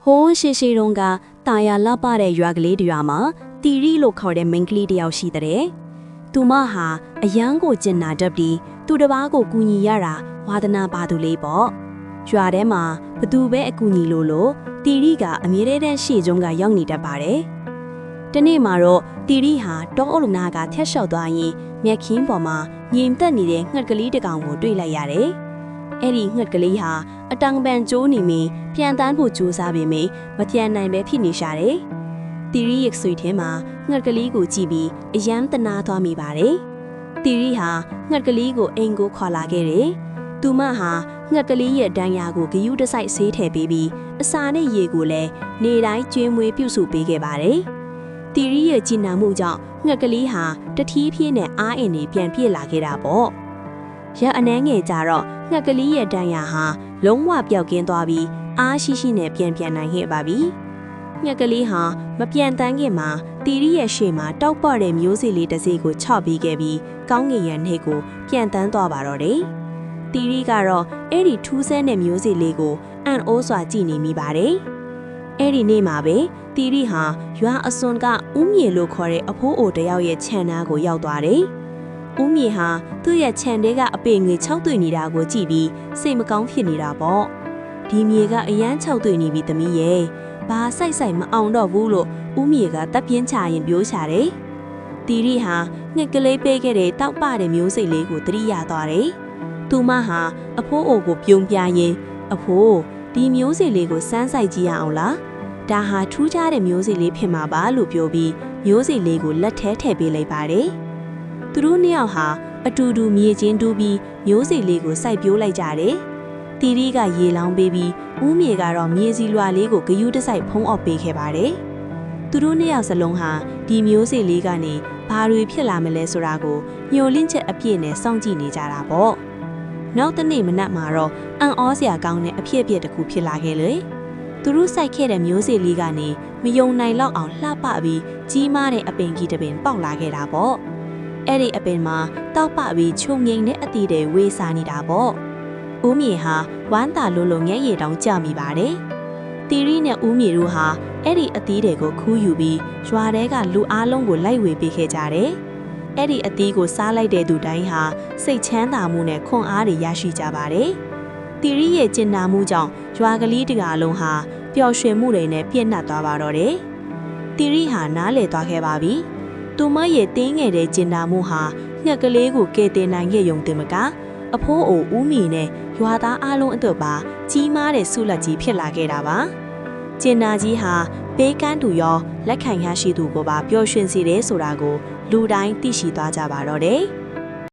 ဟိုးရှေရှေတုန်းကတာယာလှပတဲ့ရွာကလေးတရွာမှာတီရီလို့ခေါ်တဲ့မိန်းကလေးတယောက်ရှိတဲ့။သူမဟာအယမ်းကိုကျင်နာတတ်ပြီးသူတစ်ပါးကိုကူညီရတာဝါသနာပါသူလေးပေါ့။ရွာထဲမှာဘသူပဲအကူညီလို့တီရီကအမြဲတမ်းရှေ့ကျုံးကရောက်နေတတ်ပါတယ်။တနေ့မှာတော့တီရီဟာတောအုပ်လုံးနာကထက်လျှောက်သွားရင်မြက်ခင်းပေါ်မှာငြိမ်သက်နေတဲ့ငှက်ကလေးတစ်ကောင်ကိုတွေ့လိုက်ရတယ်။အဲ့ဒီငှက်ကလေးဟာအတန်ပန်ကျိုးနေမီပြန်တန်းဖို့ကြိုးစားပေမယ့်မပြန်နိုင်ပဲဖြစ်နေရှာတယ်။တီရီရဲ့ဆွေထဲမှာငှက်ကလေးကိုကြည့်ပြီးအယမ်းတနာသွားမိပါတယ်။တီရီဟာငှက်ကလေးကိုအိမ်ကိုခေါ်လာခဲ့တယ်။သူမဟာငှက်ကလေးရဲ့ဒဏ်ရာကိုဂယုတစိုက်ဆေးထည့်ပေးပြီးအစာနဲ့ရေကိုလည်းနေတိုင်းကျွေးမွေးပြုစုပေးခဲ့ပါတယ်။တီရီရဲ့ကြည်နာမှုကြောင့်ငှက်ကလေးဟာတထီးဖြည်းနဲ့အားအင်တွေပြန်ပြည့်လာခဲ့တာပေါ့။ရက်အနှဲငယ်ကြတော့ငှက်ကလေးရဲ့ဒဏ်ရာဟာလုံးဝပျောက်ကင်းသွားပြီးအားရှိရှိနဲ့ပြန်နိုင်ခဲ့ပါပြီ။ငှက်ကလေးဟာမပြန်တန်းခင်မှာတီရီရဲ့ရှေ့မှာတောက်ပတဲ့မျိုးစေ့လေးတစ်စီးကိုချော့ပြီးခဲ့ပြီးကောင်းကင်ရံနှိတ်ကိုပြန်တန်းသွားပါတော့တယ်။တီရီကတော့အဲ့ဒီထူးဆန်းတဲ့မျိုးစေ့လေးကိုအံ့ဩစွာကြည့်နေမိပါတယ်။အဲ့ဒီနေ့မှာပဲတီရီဟာရွာအစွန်ကဦးမြေလို့ခေါ်တဲ့အဖိုးအိုတယောက်ရဲ့ခြံနားကိုရောက်သွားတယ်။ဦးမြေဟာသူ့ရဲ့ခြံထဲကအပေငွေ၆တွေ့နေတာကိုကြည့်ပြီးစိတ်မကောင်းဖြစ်နေတာပေါ့။ဒီမြေကအရန်၆တွေ့နေပြီသမီးရဲ့။ဘာဆိုင်မအောင်တော့ဘူးလို့ဦးမြေကတပ်ပြင်းချရင်ပြောချတယ်။တီရီဟာငှက်ကလေးပေးခဲ့တဲ့တောက်ပတဲ့မျိုးစိတ်လေးကိုသတိရသွားတယ်။သူမဟာအဖိုးအိုကိုပြုံးပြရင်အဖိုးဒီမျိုးစိတ်လေးကိုစမ်းဆိုင်ကြည့်ရအောင်လား။ဒါဟာထူးခြားတဲ့မျိုးစိတ်လေးဖြစ်မှာပါလို့ပြောပြီးမျိုးစိတ်လေးကိုလက်ထဲထည့်ပေးလိုက်ပါတယ်။သူတို့နှစ်ယောက်ဟာအတူတူမြေချင်းတူးပြီးမျိုးစိတ်လေးကိုစိုက်ပျိုးလိုက်ကြတယ်။တီရီကရေလောင်းပေးပြီးဦးမြေကတော့မြေစီလွာလေးကိုဂယုတစိုက်ဖုံးအော်ပေးခဲ့ပါတယ်။သူတို့နှစ်ယောက်စလုံးဟာဒီမျိုးစိတ်လေးကနေဘာတွေဖြစ်လာမလဲဆိုတာကိုညှို့လင့်ချက်အပြည့်နဲ့စောင့်ကြည့်နေကြတာပေါ့။နောက်တစ်နေ့မနက်မှာတော့အံ့ဩစရာကောင်းတဲ့အဖြစ်အပျက်တစ်ခုဖြစ်လာခဲ့လေ။သူတို့စိုက်ခဲ့တဲ့မျိုးစေ့လေးကနေမယုံနိုင်လောက်အောင်လှပပြီးကြီးမားတဲ့အပင်ကြီးတစ်ပင်ပေါက်လာခဲ့တာပေါ့။အဲ့ဒီအပင်မှာတောက်ပပြီးချုံငိမ့်တဲ့အသီးတွေဝေးစားနေတာပေါ့။ဦးမြေဟာဝမ်းသာလို့ငဲ့ရည်တောင်ကြမိပါတယ်။တီရီနဲ့ဦးမြေတို့ဟာအဲ့ဒီအသီးတွေကိုခူးယူပြီးရွာထဲကလူအားလုံးကိုလိုက်ဝေပေးခဲ့ကြတယ်။အဲ့ဒီအသီးကိုစားလိုက်တဲ့သူတိုင်းဟာစိတ်ချမ်းသာမှုနဲ့ခွန်အားတွေရရှိကြပါတယ်။တီရီရဲ့ကျင်နာမှုကြောင့်ရွာကလေးတကားလုံးဟာပျော်ရွှင်မှုတွေနဲ့ပြည့်နှက်သွားပါတော့တယ်။တီရီဟာနားလည်သွားခဲ့ပါပြီ။သူမရဲ့တင်းငယ်တဲ့ကျင်နာမှုဟာငှက်ကလေးကိုကယ်တင်နိုင်ခဲ့ရုံတင်မကအဖိုးအိုဦးမီနဲ့ရွာသားအလုံးအတွက်ပါကြီးမားတဲ့ဆုလက်ကြီးဖြစ်လာခဲ့တာပါ။ကျင်နာကြီးဟာဘေးကန်းသူရောလက်ခံရရှိသူကိုပါပျော်ရွှင်စေတယ်ဆိုတာကိုလူတိုင်းသိရှိသွားကြပါတော့တယ်။